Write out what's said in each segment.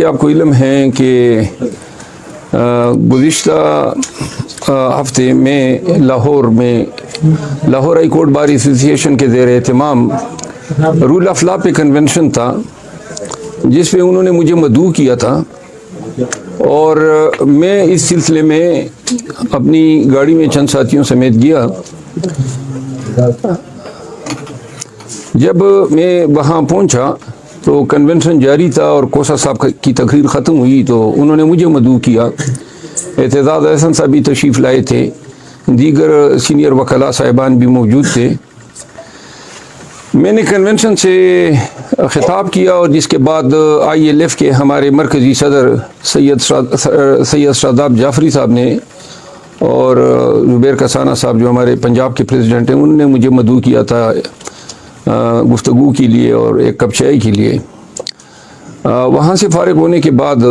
کہ آپ کو علم ہے کہ گزشتہ ہفتے میں لاہور ہائی کورٹ بار ایسوسی ایشن کے زیر اہتمام رول آف لا پہ کنونشن تھا، جس پہ انہوں نے مجھے مدعو کیا تھا، اور میں اس سلسلے میں اپنی گاڑی میں چند ساتھیوں سمیت گیا۔ جب میں وہاں پہنچا تو کنونشن جاری تھا اور کوسا صاحب کی تقریر ختم ہوئی تو انہوں نے مجھے مدعو کیا۔ اعتزاز احسن صاحب بھی تشریف لائے تھے، دیگر سینئر وکلاء صاحبان بھی موجود تھے۔ میں نے کنونشن سے خطاب کیا اور جس کے بعد ILF کے ہمارے مرکزی صدر سید شاداب جعفری صاحب نے اور زبیر کسانہ صاحب جو ہمارے پنجاب کے پریزیڈنٹ ہیں، انہوں نے مجھے مدعو کیا تھا گفتگو کے لیے اور ایک کپ چائے کے لیے۔ وہاں سے فارغ ہونے کے بعد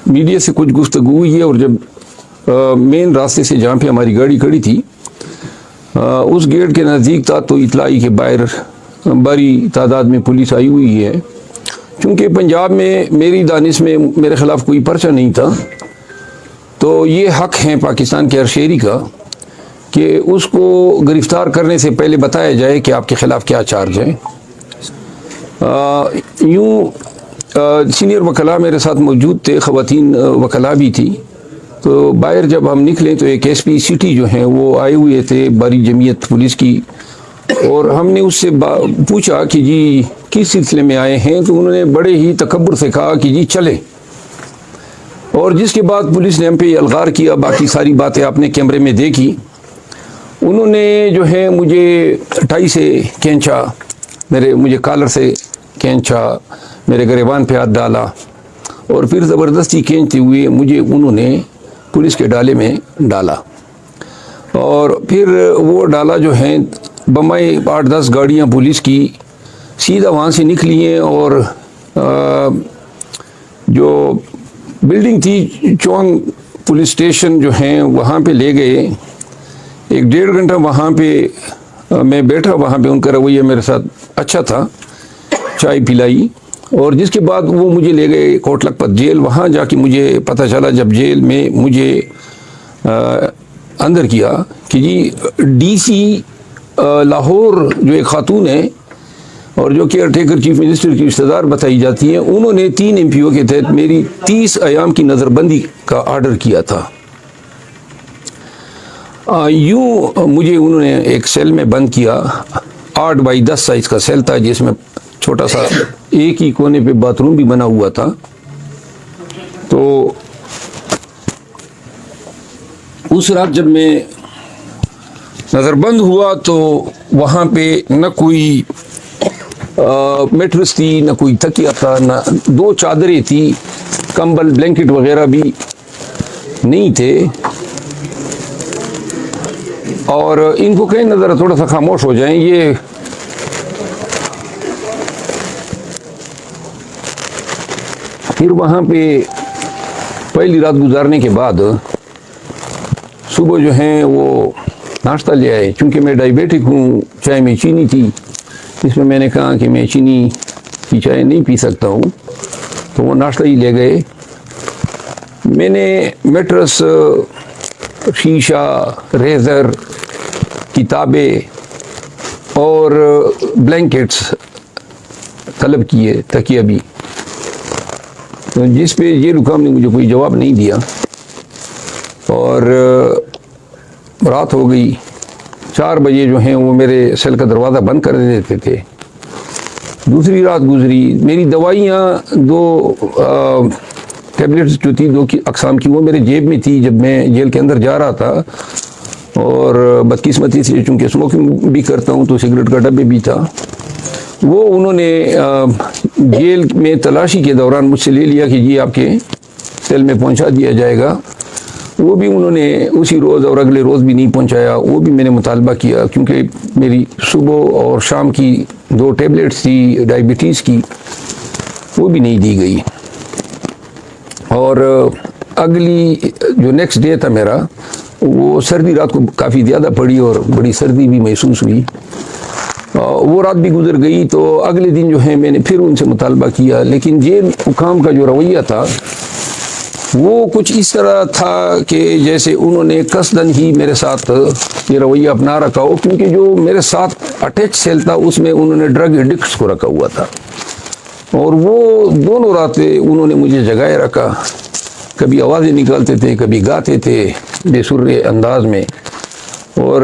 میڈیا سے کچھ گفتگو ہوئی ہے، اور جب مین راستے سے جہاں پہ ہماری گاڑی کھڑی تھی اس گیٹ کے نزدیک تھا تو اطلاعی کے باہر بڑی تعداد میں پولیس آئی ہوئی ہے۔ چونکہ پنجاب میں میری دانش میں میرے خلاف کوئی پرچہ نہیں تھا، تو یہ حق ہے پاکستان کے ہر شہری کا کہ اس کو گرفتار کرنے سے پہلے بتایا جائے کہ آپ کے خلاف کیا چارج ہے۔ سینئر وکلاء میرے ساتھ موجود تھے، خواتین وکلاء بھی تھی، تو باہر جب ہم نکلے تو ایک SP سٹی جو ہیں وہ آئے ہوئے تھے باری جمعیت پولیس کی، اور ہم نے اس سے پوچھا کہ جی کس سلسلے میں آئے ہیں، تو انہوں نے بڑے ہی تکبر سے کہا کہ جی چلے، اور جس کے بعد پولیس نے ہم پہ الغار کیا۔ باقی ساری باتیں آپ نے کیمرے میں دیکھی۔ انہوں نے جو ہے مجھے ٹائی سے کھینچا، مجھے کالر سے کھینچا، میرے گریبان پہ ہاتھ ڈالا، اور پھر زبردستی کھینچتے ہوئے مجھے انہوں نے پولیس کے ڈالے میں ڈالا، اور پھر وہ ڈالا جو ہے بمبئی 8-10 گاڑیاں پولیس کی سیدھا وہاں سے نکلی ہیں، اور جو بلڈنگ تھی چونگ پولیس اسٹیشن جو ہیں وہاں پہ لے گئے۔ 1-1.5 گھنٹہ وہاں پہ میں بیٹھا، وہاں پہ ان کا رویہ میرے ساتھ اچھا تھا، چائے پلائی، اور جس کے بعد وہ مجھے لے گئے کوٹ لکھپت جیل۔ وہاں جا کے مجھے پتہ چلا جب جیل میں مجھے اندر کیا کہ جی DC لاہور جو ایک خاتون ہے اور جو کیئر ٹیکر چیف منسٹر کی رشتہ دار بتائی جاتی ہیں، انہوں نے 3 MPO کے تحت میری 30 ایام کی نظر بندی کا آرڈر کیا تھا۔ یوں مجھے انہوں نے ایک سیل میں بند کیا، 8x10 سائز کا سیل تھا، جس میں چھوٹا سا ایک ہی کونے پہ باتھ روم بھی بنا ہوا تھا۔ تو اس رات جب میں نظر بند ہوا تو وہاں پہ نہ کوئی میٹرس تھی، نہ کوئی تکیہ تھا، نہ 2 چادریں تھی، کمبل بلینکٹ وغیرہ بھی نہیں تھے، اور ان کو کہیں نظر تھوڑا سا خاموش ہو جائیں۔ یہ پھر وہاں پہ پہلی رات گزارنے کے بعد صبح جو ہیں وہ ناشتہ لے آئے، چونکہ میں ڈائبیٹک ہوں، چائے میں چینی تھی، اس میں نے کہا کہ میں چینی کی چائے نہیں پی سکتا ہوں، تو وہ ناشتہ ہی لے گئے۔ میں نے میٹرس، شیشہ، ریزر، کتابیں اور بلینکٹس طلب کیے، تکیہ بھی، جس پہ یہ رکام نے مجھے کوئی جواب نہیں دیا، اور رات ہو گئی۔ 4 بجے جو ہیں وہ میرے سیل کا دروازہ بند کر دیتے تھے۔ دوسری رات گزری، میری دوائیاں 2 ٹیبلٹس جو تھی 2 اقسام کی، وہ میرے جیب میں تھی جب میں جیل کے اندر جا رہا تھا، اور بدقسمتی سے چونکہ اسموکنگ بھی کرتا ہوں تو سگریٹ کا ڈبے بھی تھا، وہ انہوں نے جیل میں تلاشی کے دوران مجھ سے لے لیا کہ جی آپ کے سیل میں پہنچا دیا جائے گا۔ وہ بھی انہوں نے اسی روز اور اگلے روز بھی نہیں پہنچایا، وہ بھی میں نے مطالبہ کیا، کیونکہ میری صبح اور شام کی 2 ٹیبلٹس تھی ڈائبٹیز کی، وہ بھی نہیں دی گئی۔ اور اگلی جو نیکسٹ ڈے تھا میرا، وہ سردی رات کو کافی زیادہ پڑی اور بڑی سردی بھی محسوس ہوئی، وہ رات بھی گزر گئی، تو اگلے دن جو ہے میں نے پھر ان سے مطالبہ کیا، لیکن جیل حکام کا جو رویہ تھا وہ کچھ اس طرح تھا کہ جیسے انہوں نے قصداً ہی میرے ساتھ یہ رویہ اپنا رکھا ہو، کیونکہ جو میرے ساتھ اٹیچ سیل تھا اس میں انہوں نے ڈرگ ایڈکٹس کو رکھا ہوا تھا، اور وہ دونوں راتیں انہوں نے مجھے جگائے رکھا، کبھی آوازیں نکالتے تھے، کبھی گاتے تھے بے سر انداز میں، اور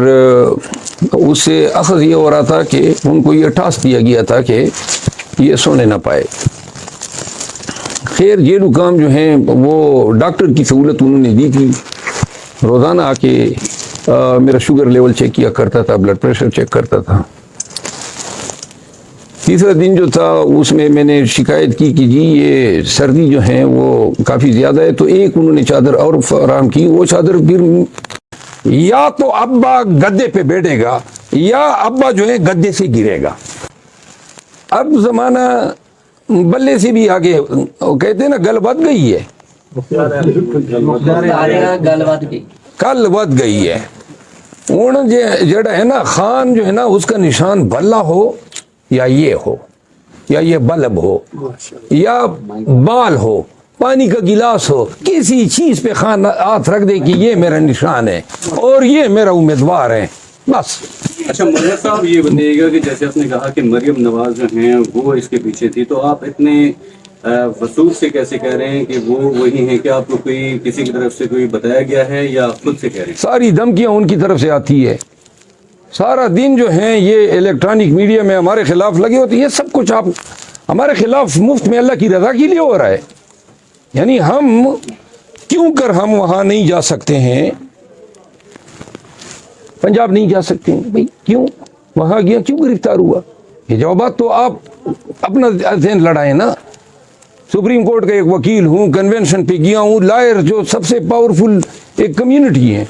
اس سے اخذ یہ ہو رہا تھا کہ ان کو یہ ٹاسک دیا گیا تھا کہ یہ سونے نہ پائے۔ خیر جیل حکام جو ہیں وہ ڈاکٹر کی سہولت انہوں نے دی تھی، روزانہ آ کے میرا شوگر لیول چیک کیا کرتا تھا، بلڈ پریشر چیک کرتا تھا۔ تیسرا دن جو تھا اس میں نے شکایت کی کہ جی یہ سردی جو ہے وہ کافی زیادہ ہے، تو ایک انہوں نے چادر اور فراہم کی، وہ چادر پھر یا تو ابا گدے پہ بیٹھے گا یا ابا جو ہے گدے سے گرے گا۔ اب زمانہ بلے سے بھی آگے، کہتے ہیں نا گل بد گئی ہے، کل ود گئی ہے۔ ہوں جڑا ہے نا خان جو ہے نا اس کا نشان بلا ہو یا یہ ہو یا یہ بلب ہو یا بال ہو، پانی کا گلاس ہو، کسی چیز پہ خان ہاتھ رکھ دے کہ یہ میرا نشان ہے اور یہ میرا امیدوار ہے، بس۔ اچھا مرزا صاحب یہ بتائیے گا کہ جیسے آپ نے کہا کہ مریم نواز جو ہیں وہ اس کے پیچھے تھی، تو آپ اتنے وثوق سے کیسے کہہ رہے ہیں کہ وہ وہی ہیں؟ کیا آپ کو کوئی کسی کی طرف سے کوئی بتایا گیا ہے یا خود سے کہہ رہے ہیں؟ ساری دھمکیاں ان کی طرف سے آتی ہے، سارا دن جو ہیں یہ الیکٹرانک میڈیا میں ہمارے خلاف لگے ہوتے، یہ سب کچھ آپ ہمارے خلاف مفت میں اللہ کی رضا کے لیے ہو رہا ہے۔ یعنی ہم کیوں کر ہم وہاں نہیں جا سکتے ہیں، پنجاب نہیں جا سکتے ہیں بھائی، کیوں وہاں گیا، کیوں گرفتار ہوا؟ یہ جوابات تو آپ اپنا ذہن لڑائیں نا۔ سپریم کورٹ کا ایک وکیل ہوں، کنونشن پہ گیا ہوں، لائر جو سب سے پاورفل ایک کمیونٹی ہے،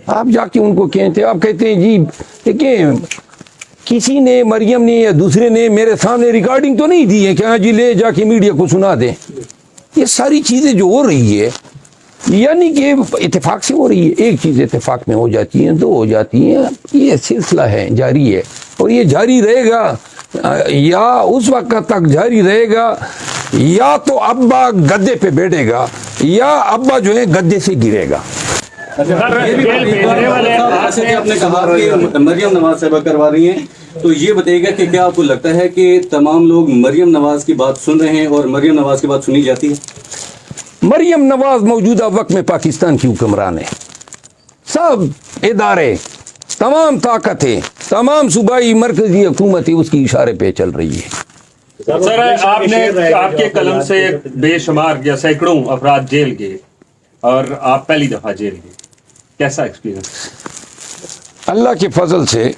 آپ جا کے ان کو کہتے ہیں، آپ کہتے ہیں جی دیکھیں کسی نے مریم نے یا دوسرے نے میرے سامنے ریکارڈنگ تو نہیں دی ہے کہ ہاں جی لے جا کے میڈیا کو سنا دیں۔ یہ ساری چیزیں جو ہو رہی ہے یعنی کہ اتفاق سے ہو رہی ہے، ایک چیز اتفاق میں ہو جاتی ہیں، دو ہو جاتی ہیں، یہ سلسلہ ہے، جاری ہے، اور یہ جاری رہے گا یا اس وقت تک جاری رہے گا یا تو ابا گدے پہ بیٹھے گا یا ابا جو ہے گدے سے گرے گا۔ آپ نے کہا کہ مریم نواز صاحبہ کروا رہی ہیں، تو یہ بتائیے گا کہ کیا آپ کو لگتا ہے کہ تمام لوگ مریم نواز کی بات سن رہے ہیں اور مریم نواز کی بات سنی جاتی ہے؟ مریم نواز موجودہ وقت میں پاکستان کی حکمران ہے، سب ادارے، تمام طاقتیں، تمام صوبائی مرکزی حکومتیں اس کی اشارے پہ چل رہی ہے۔ سر آپ نے آپ کے قلم سے بے شمار یا سینکڑوں افراد جیل گئے اور آپ پہلی دفعہ جیل گئے، کیسا ایکسپیرینس؟ اللہ کے فضل سے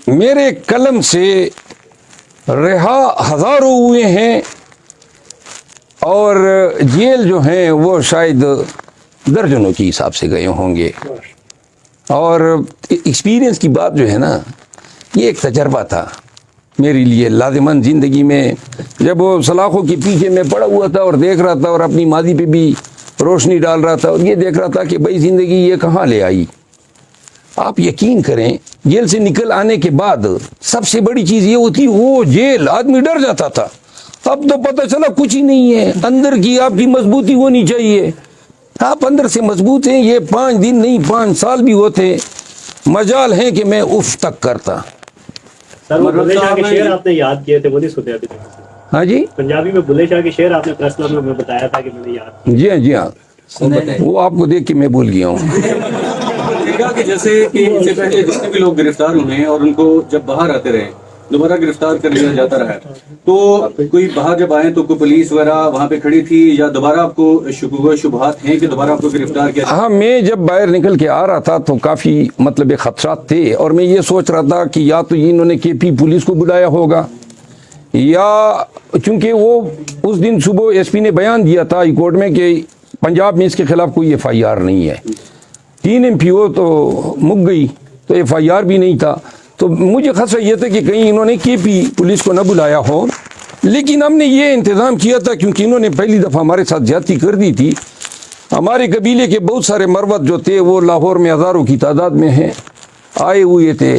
میرے قلم سے رہا ہزاروں ہوئے ہیں اور جیل جو ہیں وہ شاید درجنوں کے حساب سے گئے ہوں گے۔ اور ایکسپیرینس کی بات جو ہے نا، یہ ایک تجربہ تھا میرے لیے لازماً زندگی میں، جب وہ سلاخوں کے پیچھے میں پڑا ہوا تھا اور دیکھ رہا تھا اور اپنی ماضی پہ بھی روشنی ڈال رہا تھا اور یہ دیکھ رہا تھا کہ بھائی زندگی یہ کہاں لے آئی۔ آپ یقین کریں جیل سے نکل آنے کے بعد سب سے بڑی چیز یہ ہوتی، وہ جیل آدمی ڈر جاتا تھا، اب تو پتہ چلا کچھ ہی نہیں ہے، اندر کی آپ کی مضبوطی ہونی چاہیے، آپ اندر سے مضبوط ہیں، یہ 5 دن نہیں 5 سال بھی ہوتے مجال ہیں کہ میں اف تک کرتا۔ سر وہ بلے شاہ کے شعر آپ نے یاد کیے تھے، وہ نہیں سنے ابھی تک؟ ہاں جی پنجابی میں بلے شاہ کے شعر آپ نے پریس کلب میں بتایا تھا کہ میں نے یاد کیا۔ جی ہاں جی ہاں، وہ آپ کو دیکھ کے میں بھول گیا ہوں۔ کہ جیسے کہ اس سے پہلے جتنے بھی لوگ گرفتار ہوئے ہیں اور ان کو جب باہر آتے رہے دوبارہ گرفتار کر لیا جاتا رہا، تو کوئی باہر جب آئے تو کوئی پولیس وغیرہ وہاں پہ کھڑی تھی یا دوبارہ آپ کو شبہات ہیں کہ دوبارہ آپ کو گرفتار کیا؟ ہاں، میں جب باہر نکل کے آ رہا تھا تو کافی مطلب خدشات تھے اور میں یہ سوچ رہا تھا کہ یا تو انہوں نے کے پی پولیس کو بلایا ہوگا، یا چونکہ وہ اس دن صبح ایس پی نے بیان دیا تھا ہائی کورٹ میں کہ پنجاب میں اس کے خلاف کوئی ایف آئی آر نہیں ہے، 3 MPO تو مک گئی تو ایف آئی آر بھی نہیں تھا، تو مجھے خدشہ یہ تھا کہ کہیں انہوں نے کے پی پولیس کو نہ بلایا ہو، لیکن ہم نے یہ انتظام کیا تھا کیونکہ انہوں نے پہلی دفعہ ہمارے ساتھ زیادتی کر دی تھی۔ ہمارے قبیلے کے بہت سارے مروت جو تھے وہ لاہور میں ہزاروں کی تعداد میں ہیں، آئے ہوئے تھے